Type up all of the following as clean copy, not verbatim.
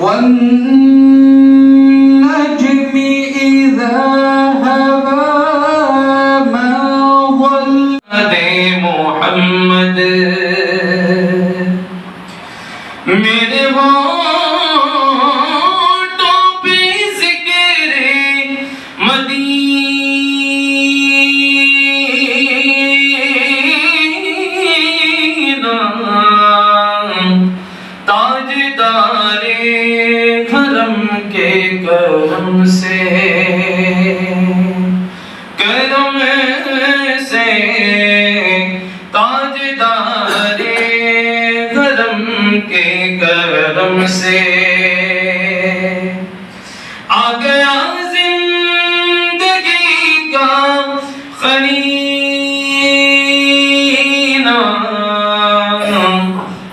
والنجم إذا هوى ما ضل محمد میرے ہونٹوں پہ ذکر مدینہ تاجدار کرم کے کرم سے تاجدار کرم کے کرم سے آ گیا زندگی کا خرینہ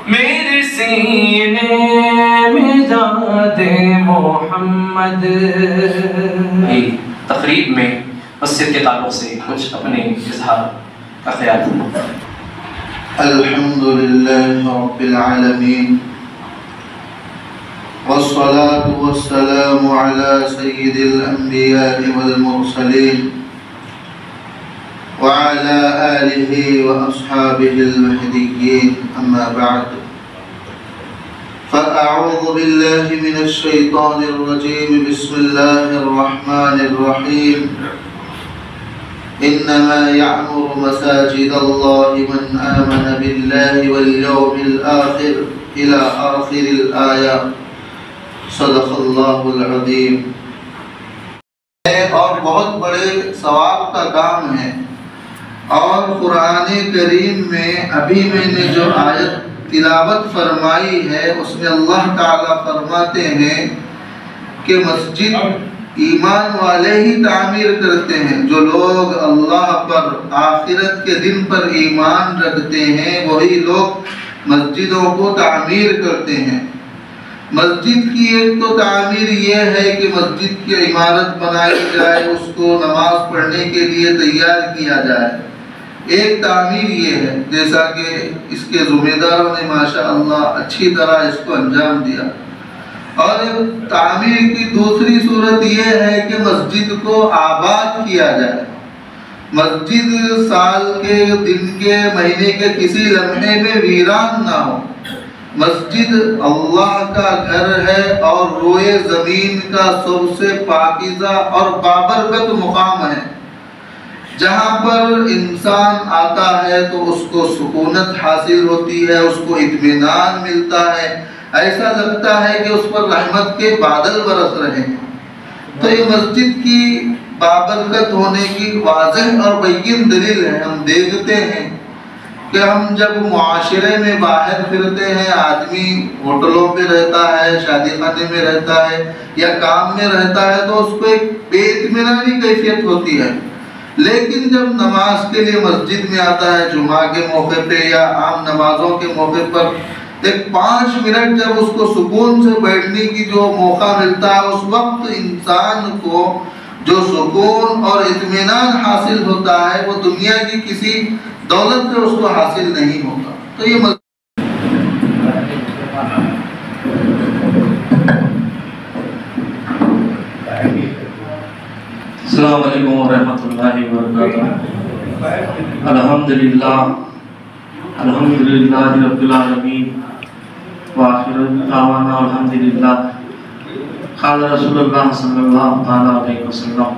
میرے سینے میں ذات محمد۔ تقریب میں مسجد کے تعلق سے کچھ اپنے اظہار کا خیال۔ الحمدللہ رب العالمین، والصلاة والسلام على سید الانبیاء والمرسلین وعلى آلہ واصحابہ المہدیین، اما بعد فأعوذ باللہ من الشیطان الرجیم، بسم اللہ الرحمن الرحیم۔ انما يعمر مساجد الله من آمن بالله واليوم الآخر الى آخر الآية، صدق اللہ العظیم۔ اور بہت بڑے ثواب کا کام ہے، اور قرآن کریم میں ابھی میں نے جو آیت تلاوت فرمائی ہے اس میں اللہ تعالیٰ فرماتے ہیں کہ مسجد ایمان والے ہی تعمیر کرتے ہیں۔ جو لوگ اللہ پر، آخرت کے دن پر ایمان رکھتے ہیں، وہی لوگ مسجدوں کو تعمیر کرتے ہیں۔ مسجد کی ایک تو تعمیر یہ ہے کہ مسجد کی عمارت بنائی جائے، اس کو نماز پڑھنے کے لیے تیار کیا جائے۔ ایک تعمیر یہ ہے، جیسا کہ اس کے ذمہ داروں نے ماشاءاللہ اچھی طرح اس کو انجام دیا، اور تعمیر کی دوسری صورت یہ ہے کہ مسجد کو آباد کیا جائے۔ مسجد سال کے، دن کے، مہینے کے کسی لمحے میں ویران نہ ہو۔ مسجد اللہ کا گھر ہے اور روئے زمین کا سب سے پاکیزہ اور بابرکت مقام ہے، جہاں پر انسان آتا ہے تو اس کو سکونت حاصل ہوتی ہے، اس کو اطمینان ملتا ہے، ایسا لگتا ہے کہ اس پر رحمت کے بادل برس رہے ہیں۔ تو یہ مسجد کی بابرکت ہونے کی واضح اور بین دلیل ہے۔ ہم دیکھتے ہیں کہ ہم جب معاشرے میں باہر پھرتے ہیں، آدمی ہوٹلوں پہ رہتا ہے، شادی خانے میں رہتا ہے یا کام میں رہتا ہے، تو اس کو ایک بے اطمینانی کیفیت ہوتی ہے، لیکن جب نماز کے لیے مسجد میں آتا ہے، جمعہ کے موقع پہ یا عام نمازوں کے موقع پر، ایک 5 منٹ جب اس کو سکون سے بیٹھنے کی جو موقع ملتا ہے، اس وقت انسان کو جو سکون اور اطمینان حاصل ہوتا ہے وہ دنیا کی کسی دولت سے اس کو حاصل نہیں ہوتا۔ تو یہ السلام علیکم ورحمۃ اللہ وبرکاتہ۔ الحمدللہ رب العالمین، وآخر دعوانا الحمدللہ۔ قال رسول اللہ صلی اللہ تعالی علیہ وسلم،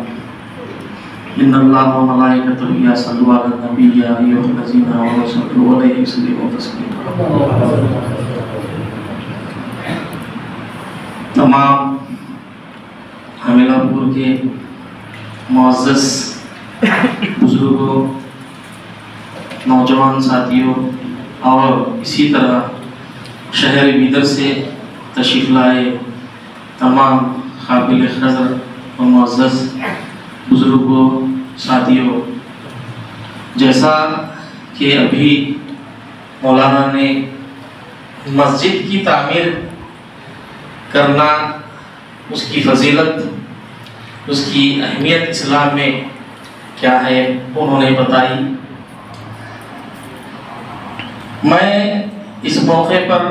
ان اللہ و ملائکتہ یصلون علی النبی یا ایھا الذین آمنوا صلوا علیہ وسلموا تسلیما۔ تمام حمیلہ پور کے معزز بزرگوں، نوجوان ساتھیوں اور اسی طرح شہر بیدر سے تشریف لائے تمام قابل قدر اور معزز بزرگوں، ساتھیوں، جیسا کہ ابھی مولانا نے مسجد کی تعمیر کرنا، اس کی فضیلت، اس کی اہمیت اسلام میں کیا ہے، انہوں نے بتائی۔ میں اس موقع پر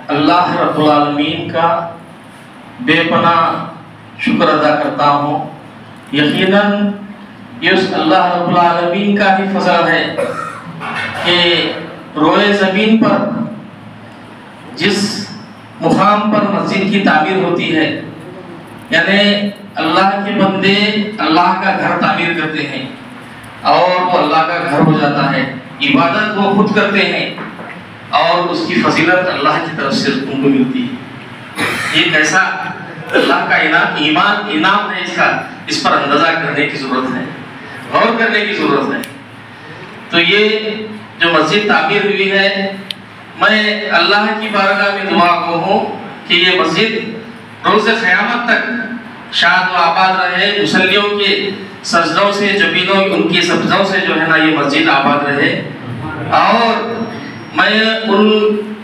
اللہ رب العالمین کا بے پناہ شکر ادا کرتا ہوں۔ یقیناً یہ اس اللہ رب العالمین کا بھی فضل ہے کہ روئے زمین پر جس مقام پر مسجد کی تعمیر ہوتی ہے، یعنی اللہ کے بندے اللہ کا گھر تعمیر کرتے ہیں اور وہ اللہ کا گھر ہو جاتا ہے، عبادت وہ خود کرتے ہیں اور اس کی فضیلت اللہ کی طرف سے ان کو ملتی ہے۔ یہ کیسا اللہ کا انعام ہے، اس پر اندازہ کرنے کی ضرورت ہے، غور کرنے کی ضرورت ہے۔ تو یہ جو مسجد تعمیر ہوئی ہے، میں اللہ کی بارگاہ میں دعا کو ہوں کہ یہ مسجد روز قیامت تک شاد و آباد رہے، مصلیوں کے سجدوں سے، جبینوں ان کی سجدوں سے جو ہے نا یہ مسجد آباد رہے، اور میں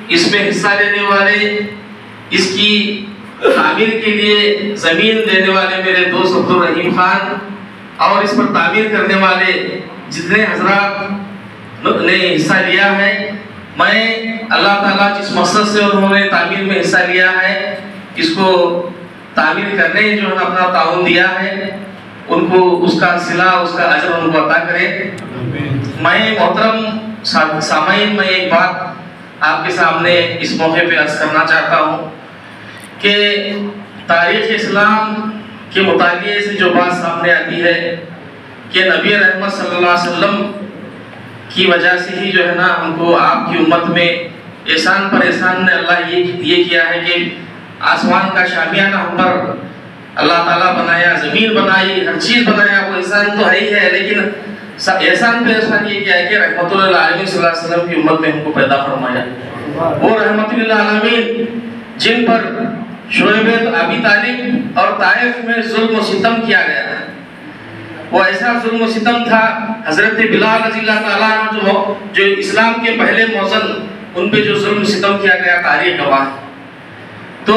اس میں حصہ لینے والے، اس کی تعمیر کے لیے زمین دینے والے میرے دوست عبدالرحیم خان اور اس پر تعمیر کرنے والے جتنے حضرات نے حصہ لیا ہے، میں اللہ تعالیٰ جس مقصد سے انہوں نے تعمیر میں حصہ لیا ہے، اس کو تعمیر کرنے جو ہے اپنا تعاون دیا ہے، ان کو اس کا صلہ، اس کا اجر ان کو عطا کرے۔ میں محترم سامعین، میں ایک بات آپ کے سامنے اس موقع پہ عرض کرنا چاہتا ہوں کہ تاریخ اسلام کے مطالعے سے جو بات سامنے آتی ہے کہ نبی رحمت صلی اللہ علیہ وسلم کی وجہ سے ہی جو ہے نا ہم کو آپ کی امت میں احسان پر احسان نے اللہ یہ کیا ہے کہ آسمان کا شامیانہ ہم پر اللہ تعالیٰ بنایا، زمین بنائی، ہر چیز بنایا، وہ احسان تو ہے ہی ہے، لیکن احسان پہ احسان یہ کیا ہے کہ رحمت اللہ علیہ صلی اللہ علیہ وسلم کی امت میں ہم کو پیدا فرمایا۔ وہ رحمت اللہ عالمین جن پر شعیب ابی طالب اور طائف میں ظلم و ستم کیا گیا ہے، وہ ایسا ظلم و ستم تھا، حضرت بلال رضی اللہ تعالیٰ عنہ جو اسلام کے پہلے مؤذن، ان پہ جو ظلم و ستم کیا گیا تاریخ گواہ۔ تو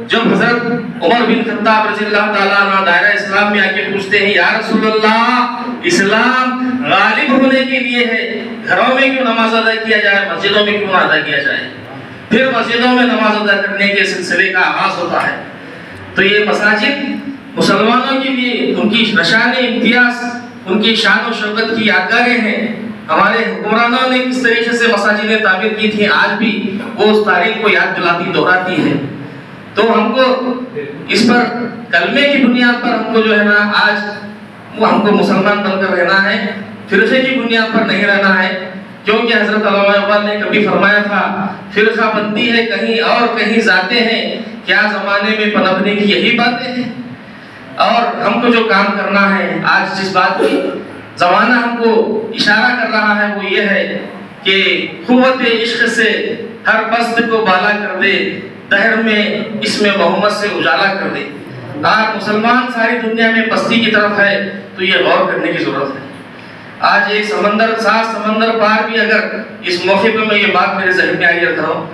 جب حضرت عمر بن خطاب رضی اللہ تعالیٰ عنہ دائرہ اسلام میں آ کے پوچھتے ہیں یا رسول اللہ اسلام غالب ہونے کے لیے ہے۔ گھروں میں کیوں نماز ادا کیا جائے، مسجدوں میں کیوں ادا کیا جائے؟ پھر مسجدوں میں نماز ادا کرنے کے سلسلے کا آغاز ہوتا ہے۔ تو یہ مساجد مسلمانوں کے لیے ان کی نشان امتیاز، ان کی شان و شوکت کی یادگاریں ہیں۔ ہمارے حکمرانوں نے کس طریقے سے مساجدیں تعمیر کی تھیں، آج بھی وہ اس تاریخ کو یاد دلاتی دہراتی ہے۔ تو ہم کو اس پر کلمے کی بنیاد پر ہم کو جو ہے نا آج وہ ہم کو مسلمان بن کر رہنا ہے، فرقے کی بنیاد پر نہیں رہنا ہے، کیونکہ حضرت علامہ اقبال نے کبھی فرمایا تھا فرقہ بندی ہے کہیں اور کہیں ذاتیں ہیں، کیا زمانے میں پنپنے کی یہی باتیں ہیں۔ اور ہم کو جو کام کرنا ہے، آج جس بات کی زمانہ ہم کو اشارہ کر رہا ہے وہ یہ ہے کہ قوت عشق سے ہر پست کو بالا کر دے، دہر میں اس میں محمد سے اجالا کر دے۔ آج مسلمان ساری دنیا میں پستی کی طرف ہے تو یہ غور کرنے کی ضرورت ہے۔ آج ایک سمندر، 7 سمندر پار بھی اگر اس موقع پہ میں یہ بات میرے ذہن میں آئی رکھ رہا ہوں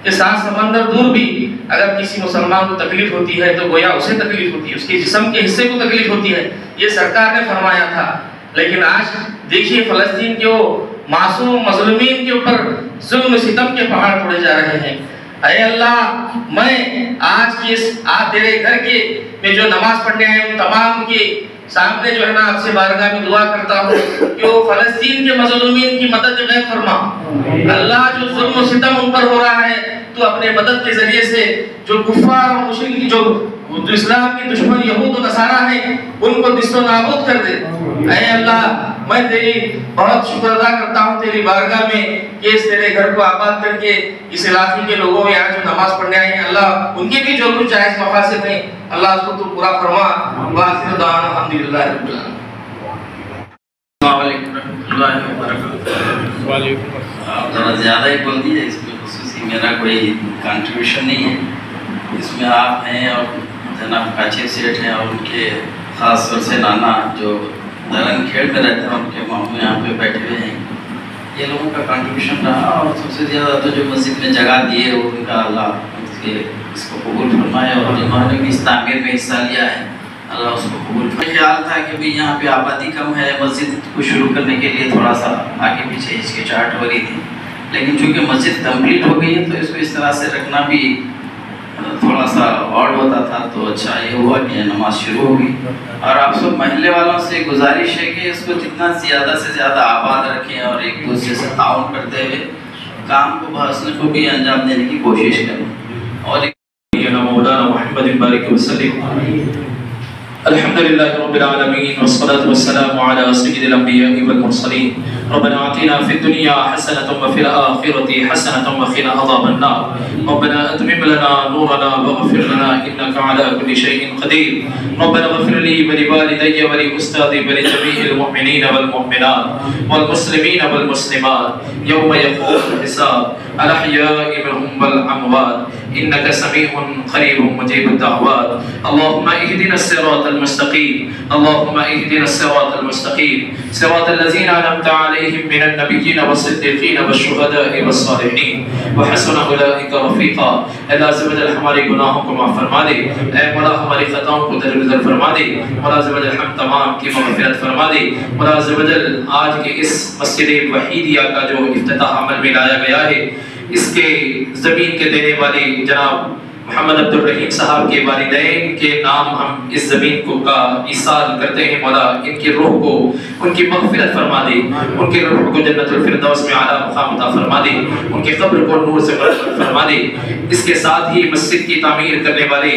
کہ 7 سمندر دور بھی اگر کسی مسلمان کو تکلیف ہوتی ہے تو گویا اسے تکلیف ہوتی ہے، اس کے جسم کے حصے کو تکلیف ہوتی ہے، یہ سرکار نے فرمایا تھا۔ لیکن آج دیکھیے فلسطین کے وہ معصوم مظلومین کے اوپر ظلم ستم کے پہاڑ توڑے جا رہے ہیں۔ اے اللہ، میں آج کی اس تیرے گھر کے میں جو نماز پڑھنے آئے ان تمام کے سامنے جو ہے نا آپ سے بارگاہ میں دعا کرتا ہوں کہ وہ فلسطین کے مظلومین کی مدد غیب فرما۔ اللہ، جو ظلم و ستم ان پر ہو رہا ہے تو اپنے مدد کے ذریعے سے جو کفار اور مشرک جو اسلام کے دشمن یہود و نصارہ ہیں ان کو دست و نابود کر دے۔ اے اللہ، میں تیری بہت شکر ادا کرتا ہوں تیری بارگاہ میں کہ اس تیرے گھر کو آباد کر کے اس علاقے کے لوگوں میں یہاں جو نماز پڑھنے آئے ہیں اللہ ان کے بھی جو کچھ جائز مقاصد ہیں اللہ اس کو تو پورا فرما۔ وآخر دعوانا الحمدللہ رب العالمین۔ السلام علیکم ورحمۃ اللہ وبرکاتہ۔ وعلیکم السلام۔ ذرا زیادہ ہی بول دیجیے، اس میں خصوصی میرا کوئی کنٹریبیوشن نہیں ہے، اس میں آپ ہیں اور جناب کاچر سیٹھ ہیں اور ان کے خاص طور سے نانا جو درن کھیڑ میں رہتے ہیں ان کے ماموں یہاں پہ بیٹھے ہوئے ہیں، یہ لوگوں کا کنٹریبیوشن رہا۔ اور سب سے زیادہ تو جو مسجد میں جگہ دیے وہ ان کا اللہ اس کو قبول فرمائے، اور جنہوں نے بھی اس تعمیر میں حصہ لیا ہے اللہ اس کو قبول فرمائے۔ خیال تھا کہ بھی یہاں پہ آبادی کم ہے، مسجد کو شروع کرنے کے لیے تھوڑا سا آگے پیچھے ہچکچاہٹ ہو رہی تھی، لیکن چونکہ مسجد کمپلیٹ ہو گئی ہے تو اس کو اس طرح سے رکھنا بھی تھوڑا سا آڈ ہوتا تھا، تو اچھا یہ ہوا کہ نماز شروع ہو گئی۔ اور آپ سب محلے والوں سے گزارش ہے کہ اس کو جتنا زیادہ سے زیادہ آباد رکھیں اور ایک دوسرے سے تعاون کرتے ہوئے کام کو بحسن کو بھی انجام دینے کی کوشش کریں۔ اور مولانا محمد بارک وسلم۔ الحمدللہ رب العالمین والصلاة والسلام على سید الانبیاء والمرسلین۔ ربنا آتنا فی الدنیا حسنة وفی الآخرة حسنة وقنا عذاب النار۔ ربنا اتمم لنا نورنا واغفر لنا انك على كل شيء قدیر۔ ربنا اغفر لي ولوالدي ولأستاذي ولجميع المؤمنين والمؤمنات والمسلمين والمسلمات يوم يقوم الحساب الأحياء منهم والأموات إنك سميع قريب مجيب الدعوات۔ اللهم اهدنا الصراط المستقيم، اللهم اهدنا الصراط المستقيم، صراط الذين أنعمت عليهم من النبيين والصديقين والشهداء والصالحين وحسن أولئك رفيقا۔ اللہ عز و جل ہمارے گناہوں کو معاف فرما دے، اے مولا ہماری خطاؤں کو درگزر فرما دے، مولا عز و جل ہم تمام کی مغفرت فرما دے۔ مولا عز و جل آج کے اس مسجد وحیدیہ کا جو افتتاح عمل میں لایا گیا ہے، اس کے زمین کے دینے والے جناب محمد عبد الرحیم صاحب کے والدین کے نام ہم اس زمین کو کا ایصال کرتے ہیں۔ مولا ان کی روح کو ان کی مغفرت فرما دے، ان کی روح کو جنت الفردوس میں اعلیٰ مقام عطا فرما دے، ان کے قبر کو نور سے فرما دے۔ اس کے ساتھ ہی مسجد کی تعمیر کرنے والے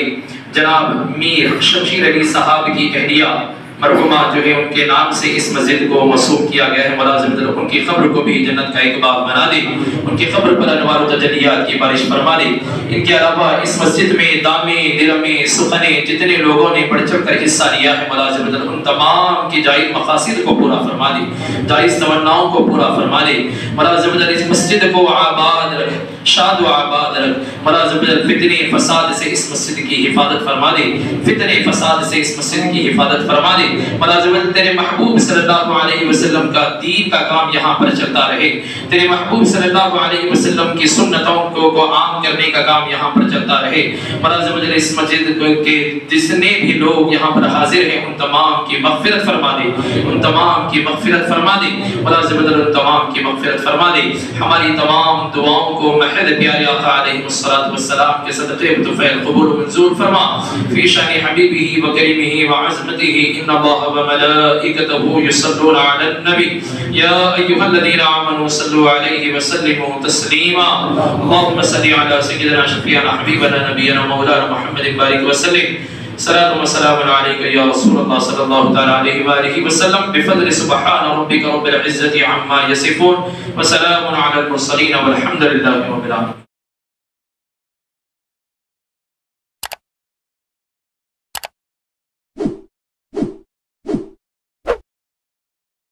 جناب میر شمشیر علی صاحب کی اہلیہ مرحومہ جو ہے ان کے نام سے اس مسجد کو موسوم کیا گیا ہے، مولا عز و جل ان کی قبر کو بھی جنت کا ایک باغ بنا دے، ان کی قبر پر انوار و تجلیات کی بارش فرما دے۔ ان کے علاوہ اس مسجد میں دامے درمے سخنے جتنے لوگوں نے بڑھ چڑھ کر حصہ لیا ہے، مولا عز و جل ان تمام کی جائز مقاصد کو پورا فرما دے، جائز تمناؤں کو پورا فرما دے۔ مولا عز و جل اس مسجد کو آباد رکھ، شاد و آباد رکھ۔ مولا عز و جل فتنے فساد سے اس مسجد کی حفاظت فرما دے، فتنے فساد سے اس مسجد کی حفاظت فرما دے۔ ملازمت تیرے محبوب صلی اللہ علیہ وسلم کا دین کا کام یہاں پر چلتا رہے، تیرے محبوب صلی اللہ علیہ وسلم کی سنتوں کو عام کرنے کا کام یہاں پر چلتا رہے۔ ملازمت اس مسجد کے جتنے بھی لوگ یہاں پر حاضر ہیں ان تمام کی مغفرت فرما دے، ان تمام کی مغفرت فرما دے، ملازمت ان تمام کی مغفرت فرما دے۔ ہماری تمام دعاؤں کو محض پیارے آقا علیہ السلام کے صدقے طفیل قبول و منظور فرما۔ فی شان حبیبہ و کریمہ و عظمتہ ان اللہ و ملائکتہ یصلون علی النبی یا ایھا الذین آمنوا صلوا علیہ وسلموا تسلیما۔ اللهم صل علی سیدنا شفیعنا حبیبنا نبینا مولانا محمد بارک وسلم۔ صلاة و سلام علیک یا رسول اللہ صلی اللہ تعالی علیہ وآلہ وسلم بفضل سبحان ربک رب العزة عما یصفون وسلام علی المرسلین والحمد للہ رب العالمین۔